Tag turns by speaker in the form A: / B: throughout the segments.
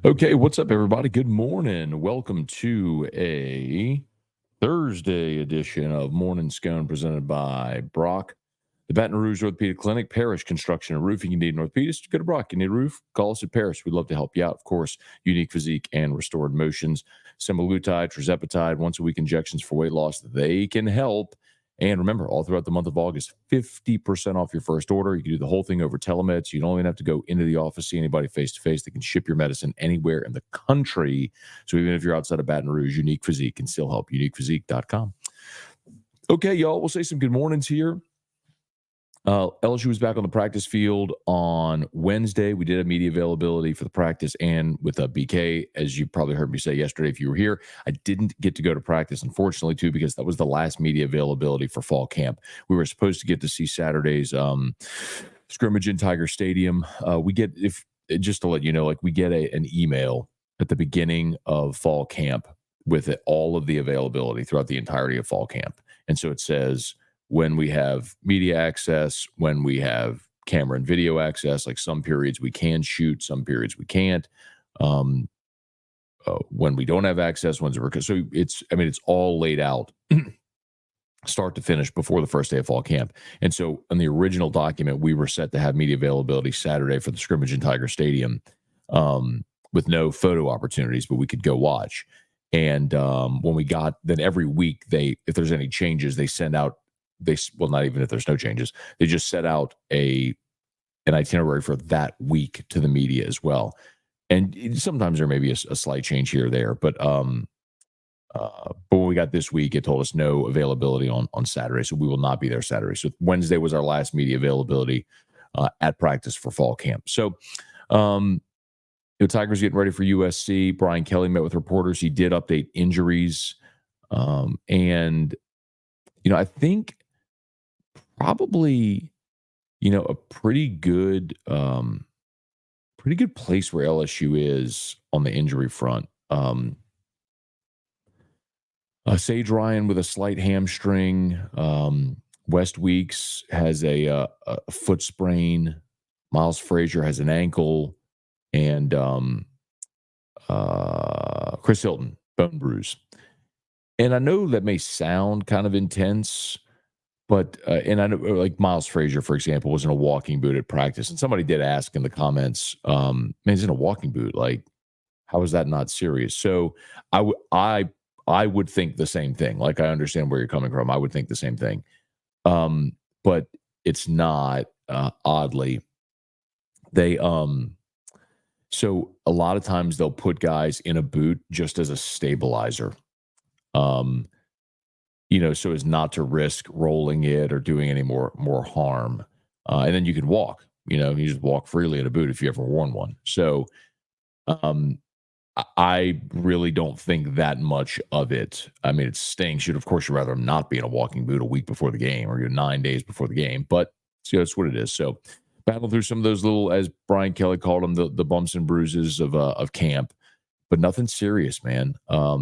A: Okay, what's up, everybody? Good morning. Welcome to a Thursday edition of Morning Scone presented by Brock, the Baton Rouge Orthopedic Clinic, Parish Construction and Roofing. You need an orthopedist, go to Brock. You need a roof, call us at Parish. We'd love to help you out. Of course, unique physique and restored motions, semaglutide, tirzepatide, once a week injections for weight loss. They can help. And remember, all throughout the month of August, 50% off your first order. You can do the whole thing over telemed. So you don't even have to go into the office, see anybody face to face. They can ship your medicine anywhere in the country. So even if you're outside of Baton Rouge, Unique Physique can still help. UniquePhysique.com. Okay, y'all, we'll say some good mornings here. LSU was back on the practice field on Wednesday. We did have media availability for the practice and with BK, as you probably heard me say yesterday if you were here. I didn't get to go to practice, unfortunately, too, because that was the last media availability for fall camp. We were supposed to get to see Saturday's scrimmage in Tiger Stadium. We get, if just to let you know, like we get an email at the beginning of fall camp with all of the availability throughout the entirety of fall camp. And so it says, when we have media access, when we have camera and video access, like some periods we can shoot, some periods we can't. When we don't have access, so it's all laid out start to finish before the first day of fall camp. And so on the original document, we were set to have media availability Saturday for the scrimmage in Tiger Stadium with no photo opportunities, but we could go watch. And when we got, then every week if there's any changes, they send out, not even if there's no changes, they just set out an itinerary for that week to the media as well. And sometimes there may be a slight change here or there, but when we got this week, it told us no availability on Saturday, so we will not be there Saturday. So Wednesday was our last media availability at practice for fall camp. So the Tigers getting ready for USC. Brian Kelly met with reporters. He did update injuries, and I think probably, a pretty good place where LSU is on the injury front. Sage Ryan with a slight hamstring. West Weeks has a foot sprain. Miles Frazier has an ankle, and Chris Hilton bone bruise. And I know that may sound kind of intense. But, and I know, like Miles Frazier, for example, was in a walking boot at practice. And somebody did ask in the comments, man, he's in a walking boot. Like, how is that not serious? So I would think the same thing. Like, I understand where you're coming from. I would think the same thing. But it's not, oddly. So a lot of times they'll put guys in a boot just as a stabilizer. So as not to risk rolling it or doing any more harm. And then you can walk, you just walk freely in a boot if you ever worn one. So I really don't think that much of it. I mean, it stinks. Of course, you'd rather not be in a walking boot a week before the game or 9 days before the game, but that's what it is. So battle through some of those little, as Brian Kelly called them, the bumps and bruises of camp. But nothing serious, man. I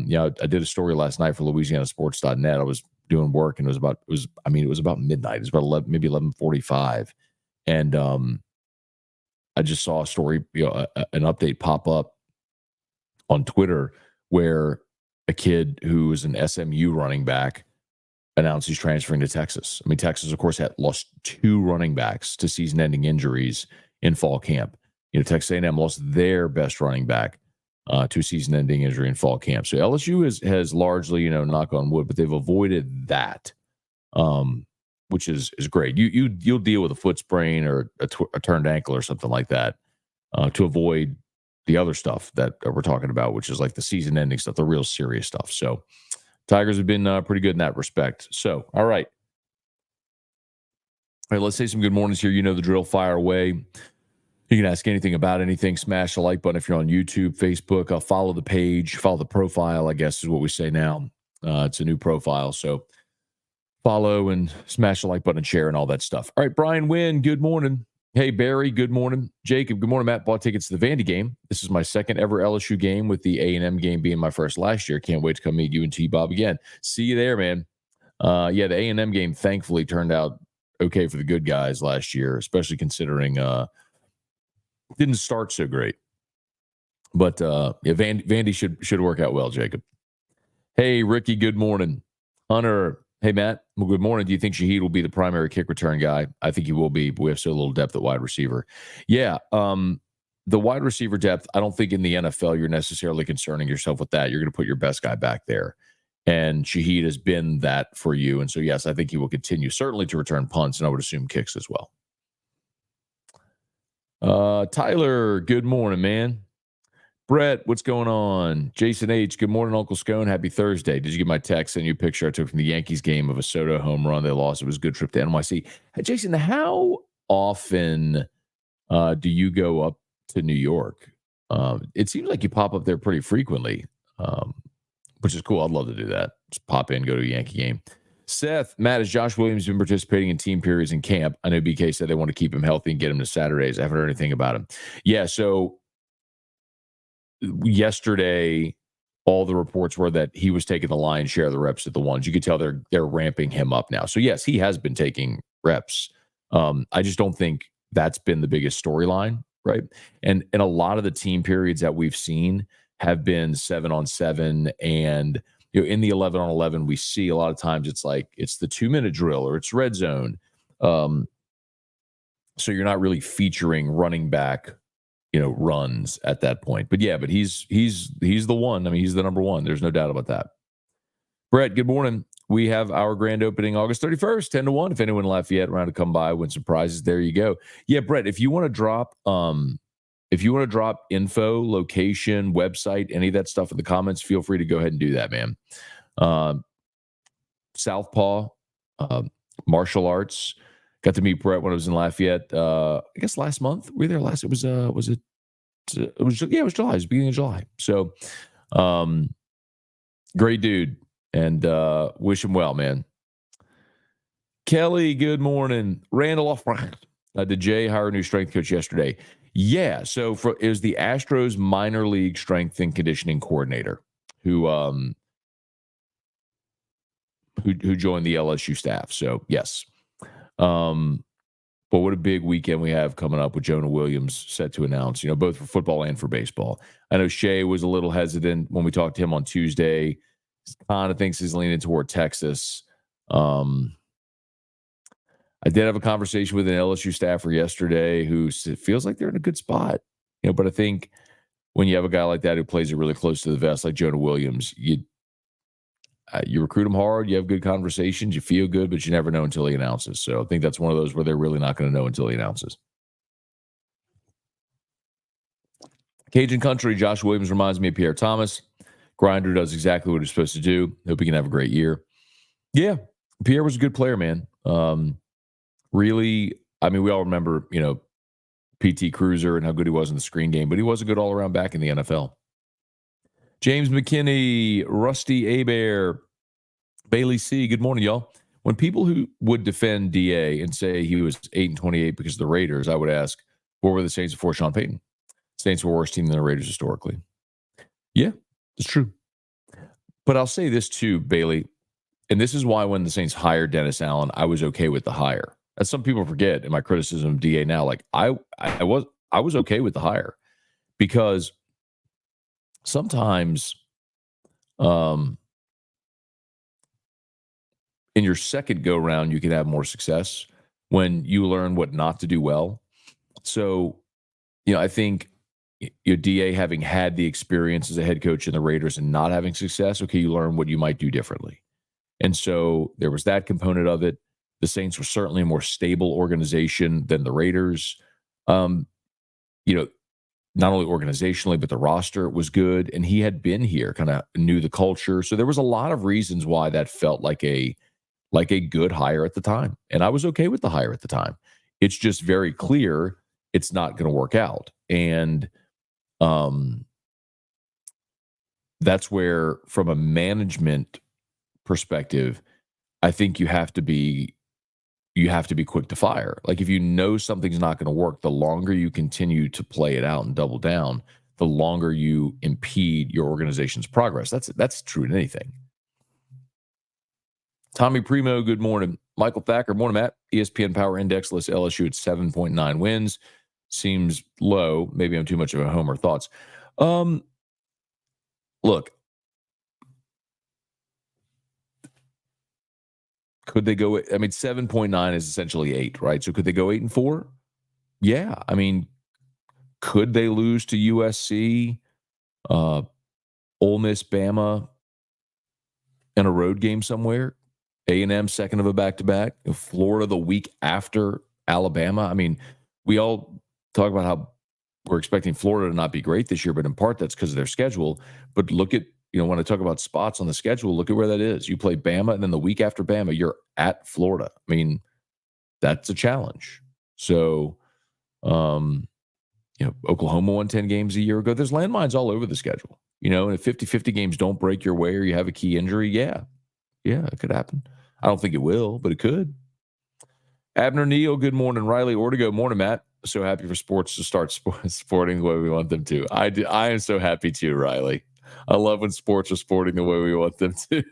A: did a story last night for LouisianaSports.net. I was doing work, and it was about midnight. It was about 11:45, and I just saw a story, an update pop up on Twitter where a kid who was an SMU running back announced he's transferring to Texas. I mean, Texas, of course, had lost 2 running backs to season-ending injuries in fall camp. Texas A&M lost their best running back to a season-ending injury in fall camp. So LSU has largely, knock on wood, but they've avoided that, which is great. You'll deal with a foot sprain or a turned ankle or something like that to avoid the other stuff that we're talking about, which is like the season-ending stuff, the real serious stuff. So Tigers have been pretty good in that respect. So, all right. All right, let's say some good mornings here. You know the drill. Fire away. You can ask anything about anything. Smash the like button if you're on YouTube, Facebook. Follow the page. Follow the profile, I guess is what we say now. It's a new profile. So follow and smash the like button and share and all that stuff. All right, Brian Wynn, good morning. Hey, Barry, good morning. Jacob, good morning. Matt bought tickets to the Vandy game. This is my second ever LSU game, with the A&M game being my first last year. Can't wait to come meet you and T-Bob again. See you there, man. The A&M game thankfully turned out okay for the good guys last year, especially considering didn't start so great. But yeah, Vandy should work out well, Jacob. Hey, Ricky, good morning. Hunter, hey, Matt, well, good morning. Do you think Shaheed will be the primary kick return guy? I think he will be, but we have so little depth at wide receiver. Yeah, the wide receiver depth, I don't think in the NFL you're necessarily concerning yourself with that. You're going to put your best guy back there. And Shaheed has been that for you. And so, yes, I think he will continue certainly to return punts, and I would assume kicks as well. Tyler, good morning, man. Brett, what's going on? Jason H, good morning, Uncle Scone. Happy Thursday. Did you get my text? Send you a picture I took from the Yankees game of a Soto home run. They lost. It was a good trip to NYC. Hey, Jason, how often do you go up to New York? It seems like you pop up there pretty frequently, which is cool. I'd love to do that. Just pop in, go to a Yankee game. Seth, Matt, has Josh Williams been participating in team periods in camp? I know BK said they want to keep him healthy and get him to Saturdays. I haven't heard anything about him. Yeah, so yesterday, all the reports were that he was taking the lion's share of the reps at the ones. You could tell they're ramping him up now. So yes, he has been taking reps. I just don't think that's been the biggest storyline, right? And a lot of the team periods that we've seen have been 7-on-7, and in the 11-on-11, we see a lot of times it's like it's the 2-minute drill or it's red zone. So you're not really featuring running back runs at that point. But yeah, but he's the one. I mean, he's the number one. There's no doubt about that. Brett, good morning. We have our grand opening August 31st, 10-1. If anyone in Lafayette around to come by, win some prizes, there you go. Yeah, Brett, if you want to drop info, location, website, any of that stuff in the comments, feel free to go ahead and do that, man. Southpaw, martial arts. Got to meet Brett when I was in Lafayette. I guess last month. Were you there last? It was July. It was beginning of July. So, great dude, and wish him well, man. Kelly, good morning. Randall, did Jay hire a new strength coach yesterday? Yeah. So it was the Astros minor league strength and conditioning coordinator who joined the LSU staff. So yes. But what a big weekend we have coming up with Jonah Williams set to announce, both for football and for baseball. I know Shea was a little hesitant when we talked to him on Tuesday. Kind of thinks he's leaning toward Texas. I did have a conversation with an LSU staffer yesterday who feels like they're in a good spot, but I think when you have a guy like that who plays it really close to the vest, like Jonah Williams, you recruit him hard, you have good conversations, you feel good, but you never know until he announces. So I think that's one of those where they're really not going to know until he announces. Cajun Country, Josh Williams reminds me of Pierre Thomas. Grinder does exactly what he's supposed to do. Hope he can have a great year. Yeah, Pierre was a good player, man. Really, I mean, we all remember, PT Cruiser and how good he was in the screen game, but he was a good all-around back in the NFL. James McKinney, Rusty Abear, Bailey C. Good morning, y'all. When people who would defend DA and say he was 8-28 because of the Raiders, I would ask, what were the Saints before Sean Payton? Saints were a worse team than the Raiders historically. Yeah, it's true. But I'll say this too, Bailey, and this is why when the Saints hired Dennis Allen, I was okay with the hire. As some people forget in my criticism of DA now, like I was okay with the hire because sometimes in your second go round, you can have more success when you learn what not to do well. So, I think your DA having had the experience as a head coach in the Raiders and not having success, okay, you learn what you might do differently. And so there was that component of it. The Saints were certainly a more stable organization than the Raiders. Not only organizationally, but the roster was good. And he had been here, kind of knew the culture. So there was a lot of reasons why that felt like a good hire at the time. And I was okay with the hire at the time. It's just very clear it's not going to work out. And that's where, from a management perspective, I think you have to be quick to fire. Like if you know something's not going to work, the longer you continue to play it out and double down, the longer you impede your organization's progress. That's true in anything. Tommy Primo, good morning. Michael Thacker, morning, Matt. ESPN Power Index lists LSU at 7.9 wins. Seems low. Maybe I'm too much of a homer. Thoughts? Look, could they go? I mean, 7.9 is essentially 8, right? So could they go 8-4? Yeah. I mean, could they lose to USC, uh, Ole Miss, Bama in a road game somewhere? A&M second of a back-to-back. Florida the week after Alabama. I mean, we all talk about how we're expecting Florida to not be great this year, but in part that's because of their schedule. But look at, when I talk about spots on the schedule, look at where that is. You play Bama, and then the week after Bama, you're at Florida. I mean, that's a challenge. So, Oklahoma won 10 games a year ago. There's landmines all over the schedule. And if 50-50 games don't break your way or you have a key injury, yeah, it could happen. I don't think it will, but it could. Abner Neal, good morning. Riley Ortego, morning, Matt. So happy for sports to start sporting the way we want them to. I am so happy too, Riley. I love when sports are sporting the way we want them to.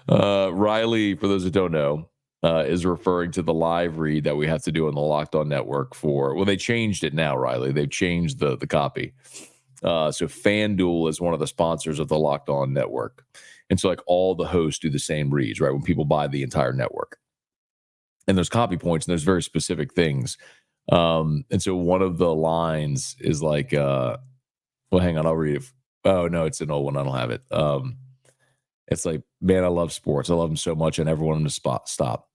A: Riley, for those that don't know, is referring to the live read that we have to do on the Locked On Network they changed it now, Riley. They've changed the copy. So FanDuel is one of the sponsors of the Locked On Network. And so all the hosts do the same reads, right? When people buy the entire network. And there's copy points and there's very specific things. And so one of the lines is hang on, I'll read it. Oh, no, it's an old one. I don't have it. It's like, man, I love sports. I love them so much. I never want them to stop.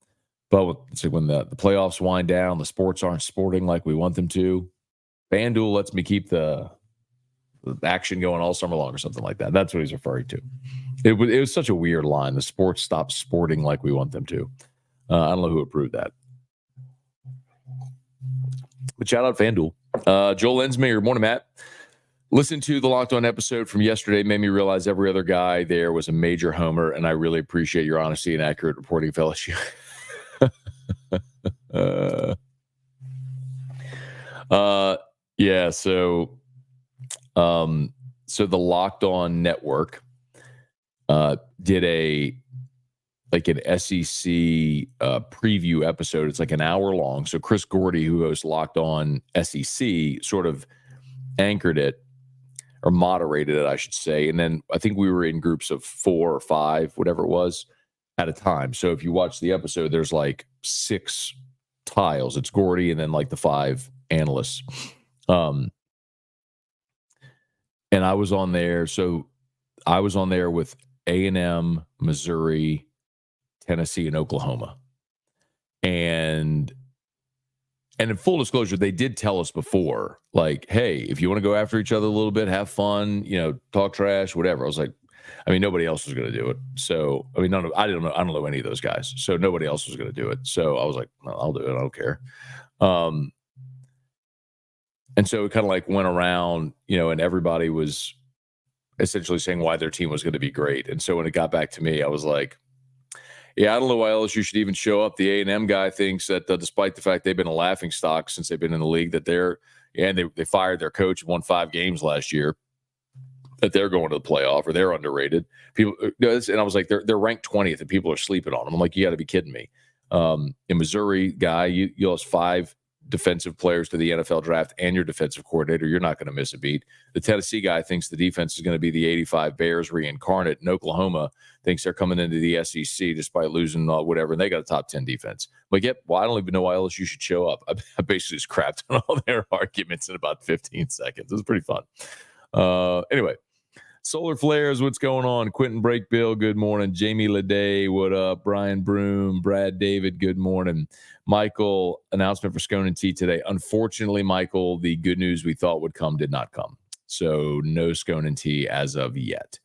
A: But it's like when the playoffs wind down, the sports aren't sporting like we want them to. FanDuel lets me keep the action going all summer long or something like that. That's what he's referring to. It was such a weird line. The sports stop sporting like we want them to. I don't know who approved that. But shout out FanDuel. Joel Ensmayer, morning, Matt. Listen to the Locked On episode from yesterday. Made me realize every other guy there was a major homer, and I really appreciate your honesty and accurate reporting of LSU. Yeah, so the Locked On Network did an SEC preview episode. It's like an hour long. So Chris Gordy, who hosts Locked On SEC, sort of anchored it or moderated it, I should say. And then I think we were in groups of 4 or 5, whatever it was, at a time. So if you watch the episode, there's like 6 tiles. It's Gordy and then like the 5 analysts. And I was on there. So I was on there with A&M, Missouri, Tennessee, and Oklahoma. And in full disclosure, they did tell us before, like, hey, if you want to go after each other a little bit, have fun, talk trash, whatever. I was like, nobody else was going to do it. So, I don't know any of those guys. So nobody else was going to do it. So I was like, well, I'll do it. I don't care. And so it kind of like went around, and everybody was essentially saying why their team was going to be great. And so when it got back to me, I was like, yeah, I don't know why LSU should even show up. The A&M guy thinks that despite the fact they've been a laughing stock since they've been in the league, that they fired their coach and won 5 games last year, that they're going to the playoff or they're underrated. People, and I was like, they're ranked 20th and people are sleeping on them. I'm like, you got to be kidding me. In Missouri, guy, you lost 5 defensive players to the NFL draft and your defensive coordinator. You're not going to miss a beat. The Tennessee guy thinks the defense is going to be the 85 Bears reincarnate, and Oklahoma thinks they're coming into the SEC despite losing whatever, and they got a top 10 defense. But yep, I don't even know why LSU should show up. I basically just crapped on all their arguments in about 15 seconds. It was pretty fun. Anyway, Solar Flares, what's going on? Quentin Breakbill, good morning. Jamie Leday, what up? Brian Broom, Brad David, good morning. Michael, announcement for Scone and Tea today. Unfortunately, Michael, the good news we thought would come did not come. So no Scone and Tea as of yet.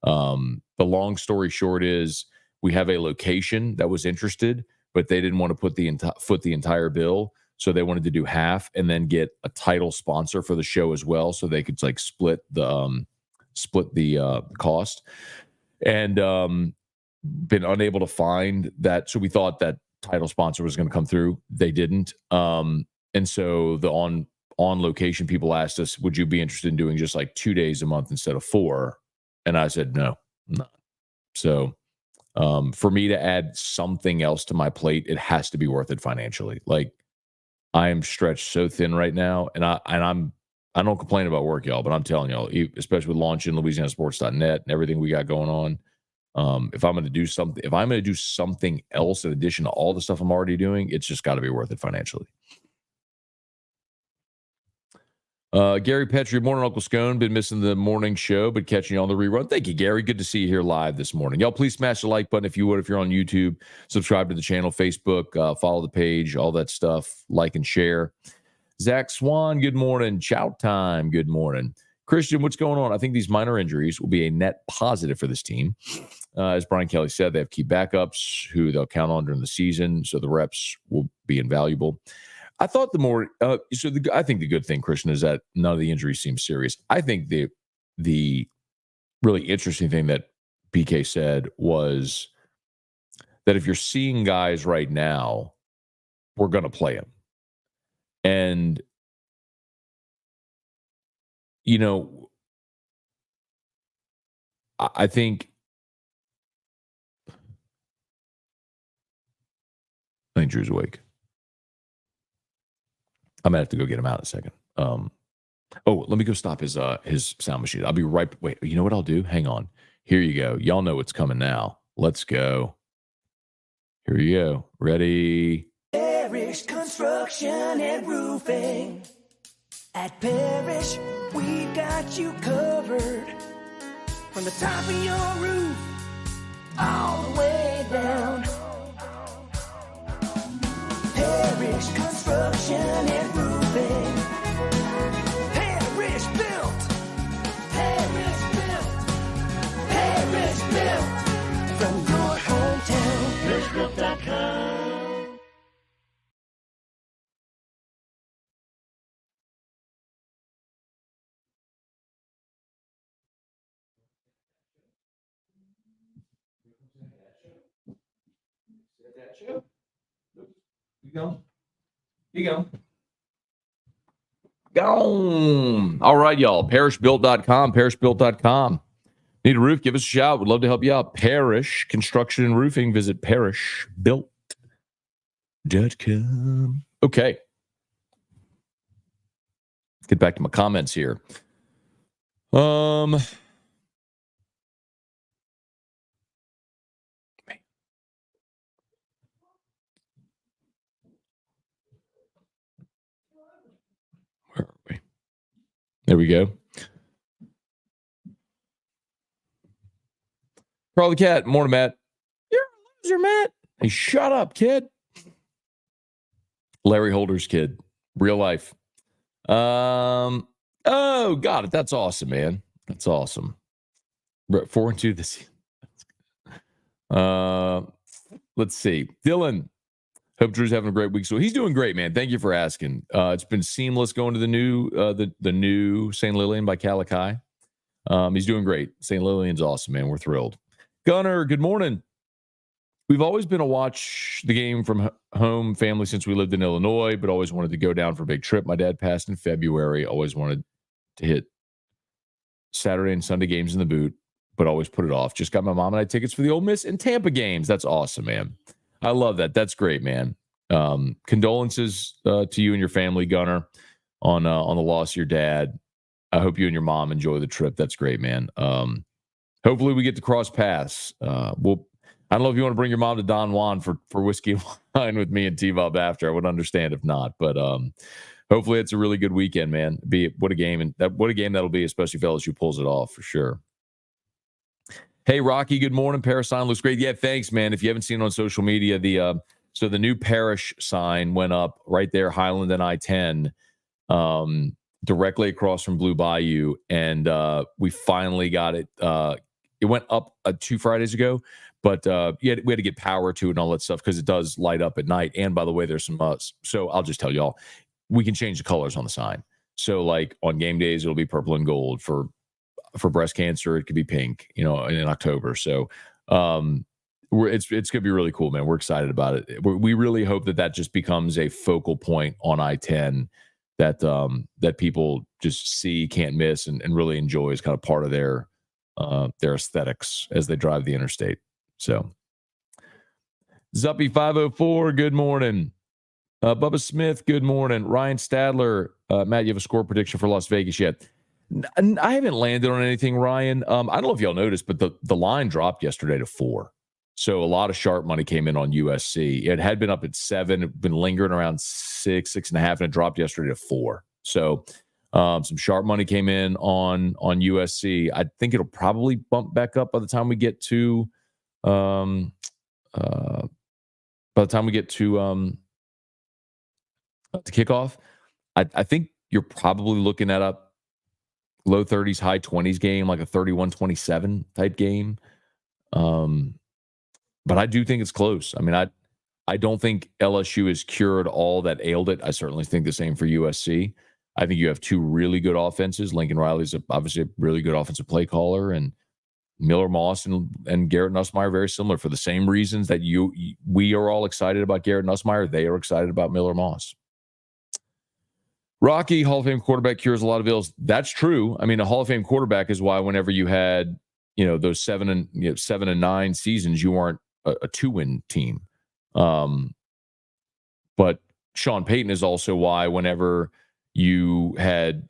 A: The long story short is we have a location that was interested, but they didn't want to foot the entire bill. So they wanted to do half and then get a title sponsor for the show as well. So they could like split the cost, and been unable to find that. So we thought that title sponsor was going to come through. They didn't. And so the on location people asked us, would you be interested in doing just like 2 days a month instead of 4? And I said, no, I'm not. So for me to add something else to my plate, it has to be worth it financially. Like I am stretched so thin right now, and I don't complain about work, y'all, but I'm telling y'all, especially with launching LouisianaSports.net and everything we got going on. If I'm going to do something, if I'm going to do something else in addition to all the stuff I'm already doing, it's just got to be worth it financially. Gary Petrie, morning, Uncle Scone. Been missing the morning show, but catching you on the rerun. Thank you, Gary. Good to see you here live this morning. Y'all, please smash the like button if you would. If you're on YouTube, subscribe to the channel, Facebook, follow the page, all that stuff. Like and share. Zach Swan, good morning. Chow time, good morning. Christian, what's going on? I think these minor injuries will be a net positive for this team. As Brian Kelly said, they have key backups who they'll count on during the season, so the reps will be invaluable. I thought the more I think the good thing, Christian, is that none of the injuries seem serious. I think the really interesting thing that BK said was that if you're seeing guys right now, we're going to play them. And, you know, I think Drew's awake. I'm gonna have to go get him out in a second. Let me go stop his sound machine. I'll be right. Wait, you know what I'll do? Hang on. Here you go. Y'all know what's coming now. Let's go. Here you go. Ready?
B: Parish Construction and Roofing. At Parish, we've got you covered. From the top of your roof, all the way down. Parish Construction and Roofing. Parish Built. Parish Built. Parish Built. From your hometown. ParishBuilt.com.
A: You go. Gone. All right, y'all. ParishBuilt.com. ParishBuilt.com. Need a roof? Give us a shout. We'd love to help you out. Parish Construction and Roofing. Visit ParishBuilt.com. Okay. Get back to my comments here. Where are we? There we go. Carl the Cat. Morning, Matt. You're a loser, Matt. Hey, shut up, kid. Larry Holder's kid. Real life. Oh, got it. That's awesome, man. That's awesome. 4-2 this season. Let's see. Dylan. Hope Drew's having a great week. So he's doing great, man. Thank you for asking. It's been seamless going to the new St. Lillian by Calachi. He's doing great. St. Lillian's awesome, man. We're thrilled. Gunner, good morning. We've always been a watch the game from home family since we lived in Illinois, but always wanted to go down for a big trip. My dad passed in February. Always wanted to hit Saturday and Sunday games in the boot, but always put it off. Just got my mom and I tickets for the Ole Miss and Tampa games. That's awesome, man. I love that. That's great, man. Condolences to you and your family, Gunner, on the loss of your dad. I hope you and your mom enjoy the trip. That's great, man. Hopefully we get to cross paths. I don't know if you want to bring your mom to Don Juan for whiskey and wine with me and T-Bob after. I would understand if not, but hopefully it's a really good weekend, man. What a game that'll be, especially if LSU pulls it off for sure. Hey, Rocky, good morning. Parish sign looks great. Yeah, thanks, man. If you haven't seen it on social media, the new Parish sign went up right there, Highland and I-10, directly across from Blue Bayou, and we finally got it. It went up 2 Fridays ago, but we had to get power to it and all that stuff because it does light up at night. And by the way, there's some so I'll just tell y'all, we can change the colors on the sign. So like on game days, it'll be purple and gold. For breast cancer, it could be pink, in October. So it's going to be really cool, man. We're excited about it. We really hope that just becomes a focal point on I-10 that people just see, can't miss, and really enjoy as kind of part of their aesthetics as they drive the interstate. So Zuppy 504, good morning. Bubba Smith, good morning. Ryan Stadler, Matt, you have a score prediction for Las Vegas yet? I haven't landed on anything, Ryan. I don't know if y'all noticed, but the line dropped yesterday to 4. So a lot of sharp money came in on USC. It had been up at 7, been lingering around 6.5, and it dropped yesterday to 4. So some sharp money came in on USC. I think it'll probably bump back up by the time we get to to kickoff. I think you're probably looking at a low 30s, high 20s game, like a 31-27 type game. But I do think it's close. I mean, I don't think LSU has cured all that ailed it. I certainly think the same for USC. I think you have two really good offenses. Lincoln Riley's obviously a really good offensive play caller, and Miller Moss and Garrett Nussmeier very similar for the same reasons that we are all excited about Garrett Nussmeier. They are excited about Miller Moss. Rocky, Hall of Fame quarterback cures a lot of ills. That's true. I mean, a Hall of Fame quarterback is why whenever you had, those 7 and 9 seasons, you weren't a 2-win team. But Sean Payton is also why whenever you had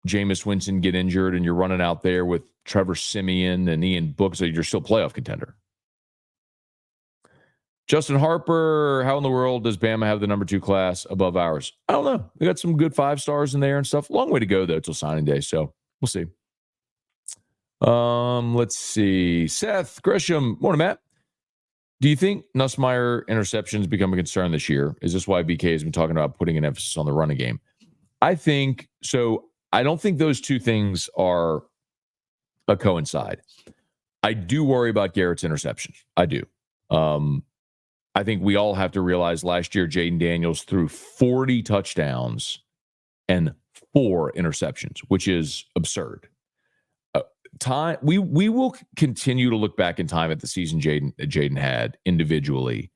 A: Jameis Winston get injured and you're running out there with Trevor Siemian and Ian Book, so you're still playoff contender. Justin Harper, how in the world does Bama have the number 2 class above ours? I don't know. We got some good 5 stars in there and stuff. Long way to go, though, till signing day. So we'll see. Let's see. Seth Grisham. Morning, Matt. Do you think Nussmeier interceptions become a concern this year? Is this why BK has been talking about putting an emphasis on the running game? I think so. I don't think those two things are a coincide. I do worry about Garrett's interceptions. I do. I think we all have to realize last year Jaden Daniels threw 40 touchdowns and 4 interceptions, which is absurd. We will continue to look back in time at the season Jaden had individually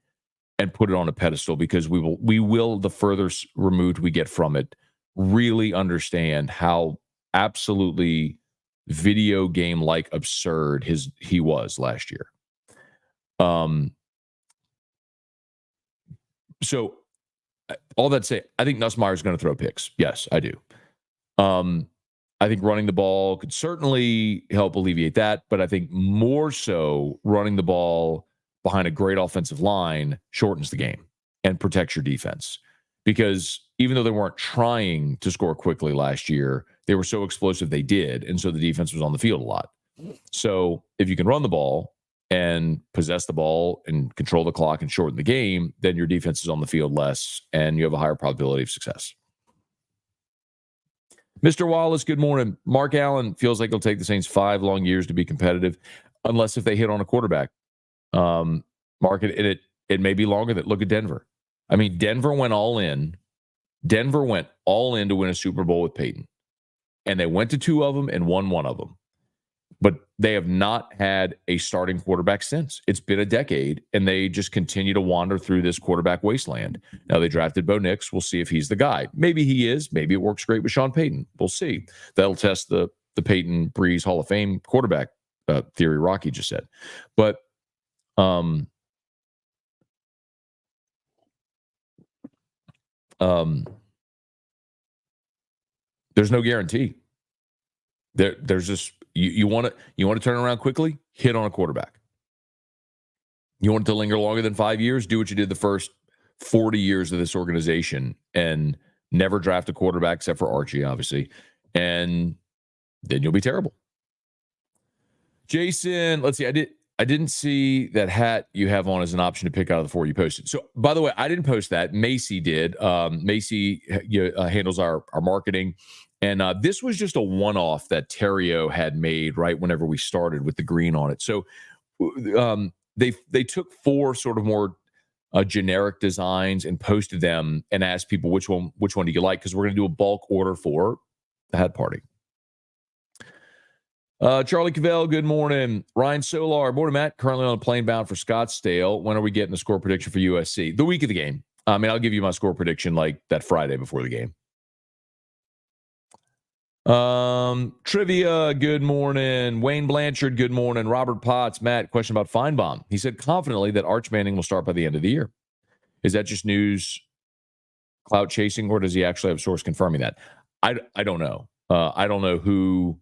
A: and put it on a pedestal, because we will the further removed we get from it, really understand how absolutely video game like absurd he was last year. So all that to say, I think Nussmeier is going to throw picks. Yes, I do. I think running the ball could certainly help alleviate that, but I think more so running the ball behind a great offensive line shortens the game and protects your defense. Because even though they weren't trying to score quickly last year, they were so explosive they did, and so the defense was on the field a lot. So if you can run the ball and possess the ball and control the clock and shorten the game, then your defense is on the field less, and you have a higher probability of success. Mr. Wallace, good morning. Mark Allen feels like it'll take the Saints 5 long years to be competitive, unless if they hit on a quarterback. Mark, it may be longer than look at Denver. I mean, Denver went all in. Denver went all in to win a Super Bowl with Peyton. And they went to 2 of them and won 1 of them. But they have not had a starting quarterback since. It's been a decade, and they just continue to wander through this quarterback wasteland. Now, they drafted Bo Nix. We'll see if he's the guy. Maybe he is. Maybe it works great with Sean Payton. We'll see. That'll test the Peyton Breeze Hall of Fame quarterback theory Rocky just said. But there's no guarantee. There's just you want to turn around quickly, hit on a quarterback. You want it to linger longer than 5 years, do what you did the first 40 years of this organization and never draft a quarterback except for Archie, obviously, and then you'll be terrible. Jason, let's see. I didn't see that hat you have on as an option to pick out of the 4 you posted. So, by the way, I didn't post that. Macy did. Macy handles our marketing. And this was just a one-off that Terrio had made right whenever we started with the green on it. So they took 4 sort of more generic designs and posted them and asked people which one do you like, because we're going to do a bulk order for the hat party. Charlie Cavell, good morning. Ryan Solar, morning, Matt. Currently on a plane bound for Scottsdale. When are we getting the score prediction for USC? The week of the game. I mean, I'll give you my score prediction like that Friday before the game. Trivia, good morning. Wayne Blanchard, good morning. Robert Potts, Matt, question about Feinbaum. He said confidently that Arch Manning will start by the end of the year. Is that just news clout chasing, or does he actually have a source confirming that? I don't know. I don't know who.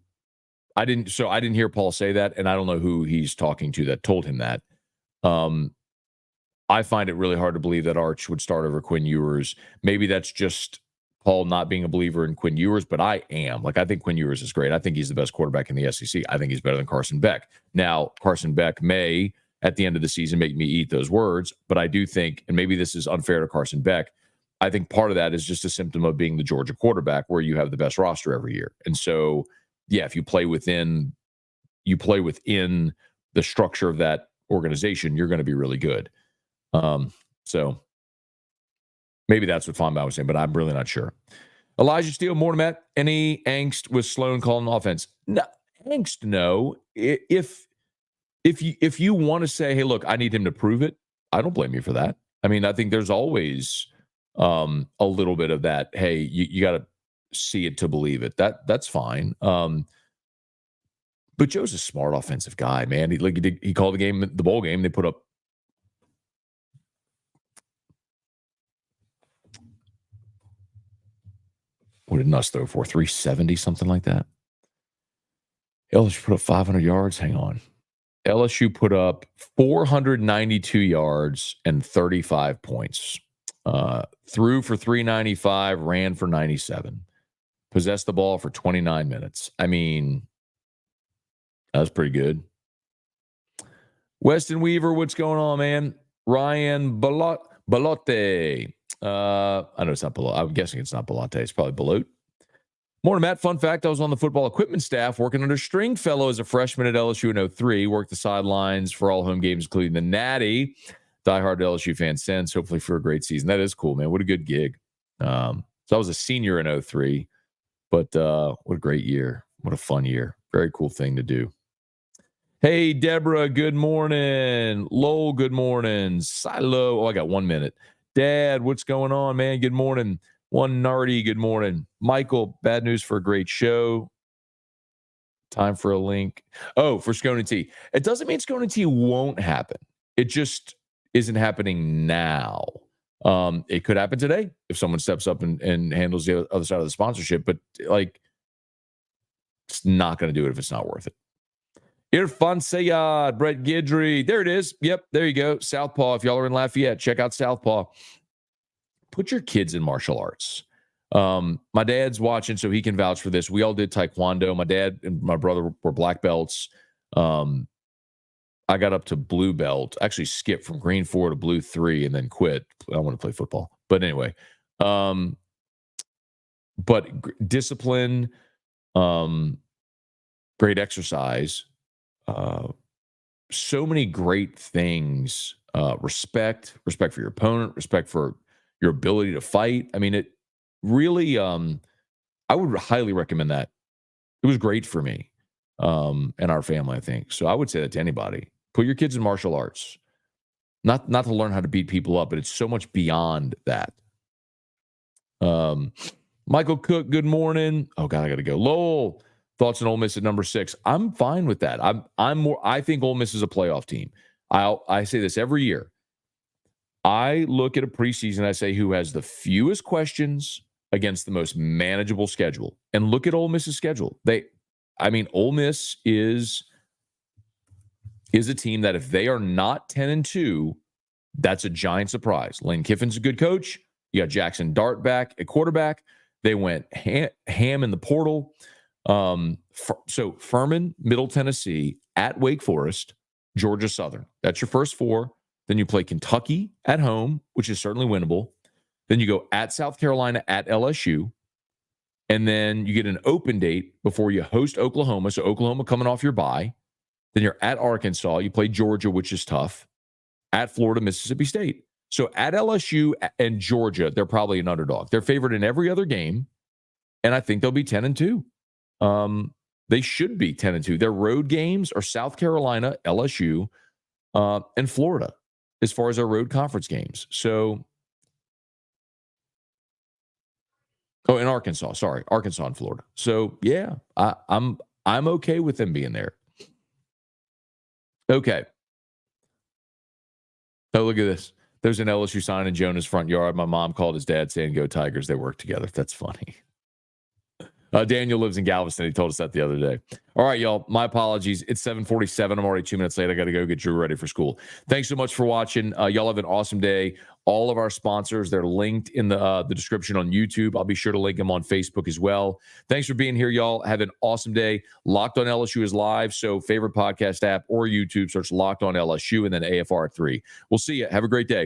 A: I didn't hear Paul say that, and I don't know who he's talking to that told him that. I find it really hard to believe that Arch would start over Quinn Ewers. Maybe that's just Paul not being a believer in Quinn Ewers, but I am. Like, I think Quinn Ewers is great. I think he's the best quarterback in the SEC. I think he's better than Carson Beck. Now, Carson Beck may, at the end of the season, make me eat those words, but I do think, and maybe this is unfair to Carson Beck, I think part of that is just a symptom of being the Georgia quarterback where you have the best roster every year. And so, yeah, if you play within the structure of that organization, you're going to be really good. So maybe that's what Fonbaugh was saying, but I'm really not sure. Elijah Steele, morning, Matt. Any angst with Sloan calling offense? No, angst, no. If you want to say, hey, look, I need him to prove it, I don't blame you for that. I mean, I think there's always a little bit of that. Hey, you got to see it to believe it. That's fine. But Joe's a smart offensive guy, man. He called the bowl game. They put up. What did Nuss throw for? 370, something like that. LSU put up 500 yards. Hang on. LSU put up 492 yards and 35 points. Threw for 395, ran for 97. Possessed the ball for 29 minutes. I mean, that was pretty good. Weston Weaver, what's going on, man? Ryan Balotte. I know it's not Belote. I'm guessing it's not Belote. It's probably Belote. Morning, Matt. Fun fact, I was on the football equipment staff working under Stringfellow as a freshman at LSU in 03. Worked the sidelines for all home games, including the Natty. Diehard LSU fan since, hopefully for a great season. That is cool, man. What a good gig. So I was a senior in 03, but what a great year. What a fun year. Very cool thing to do. Hey, Deborah, good morning. Lowell, good morning. Silo, I got 1 minute. Dad, what's going on, man? Good morning. One Nardi, good morning. Michael, bad news for a great show. Time for a link. Oh, for Scone and Tea. It doesn't mean Scone and Tea won't happen. It just isn't happening now. It could happen today if someone steps up and handles the other side of the sponsorship, but like, it's not going to do it if it's not worth it. Irfan Sayad, Brett Gidry. There it is. Yep, there you go. Southpaw. If y'all are in Lafayette, check out Southpaw. Put your kids in martial arts. My dad's watching, so he can vouch for this. We all did Taekwondo. My dad and my brother were black belts. I got up to blue belt. Actually skipped from green 4 to blue 3 and then quit. I want to play football. But anyway, discipline, great exercise, so many great things. Respect for your opponent, respect for your ability to fight. I mean, it really, I would highly recommend that. It was great for me and our family, I think. So I would say that to anybody. Put your kids in martial arts. Not to learn how to beat people up, but it's so much beyond that. Michael Cook, good morning. Oh God, I gotta go. Lowell, thoughts on Ole Miss at number 6. I'm fine with that. I think Ole Miss is a playoff team. I say this every year. I look at a preseason, I say who has the fewest questions against the most manageable schedule. And look at Ole Miss's schedule. Ole Miss is a team that if they are not 10-2, that's a giant surprise. Lane Kiffin's a good coach. You got Jackson Dart back at quarterback. They went ham in the portal. So Furman, Middle Tennessee, at Wake Forest, Georgia Southern. That's your first 4. Then you play Kentucky at home, which is certainly winnable. Then you go at South Carolina, at LSU. And then you get an open date before you host Oklahoma. So Oklahoma coming off your bye. Then you're at Arkansas. You play Georgia, which is tough. At Florida, Mississippi State. So at LSU and Georgia, they're probably an underdog. They're favored in every other game. And I think they'll be 10-2. They should be 10-2. Their road games are South Carolina, LSU, and Florida as far as our road conference games. So, and Arkansas. Sorry, Arkansas and Florida. So yeah, I'm okay with them being there. Okay. Oh, look at this. There's an LSU sign in Jonah's front yard. My mom called his dad saying, "Go Tigers." They work together. That's funny. Daniel lives in Galveston. He told us that the other day. All right, y'all. My apologies. It's 7:47. I'm already 2 minutes late. I got to go get Drew ready for school. Thanks so much for watching. Y'all have an awesome day. All of our sponsors, they're linked in the description on YouTube. I'll be sure to link them on Facebook as well. Thanks for being here, y'all. Have an awesome day. Locked on LSU is live. So favorite podcast app or YouTube, search Locked on LSU and then AFR3. We'll see you. Have a great day.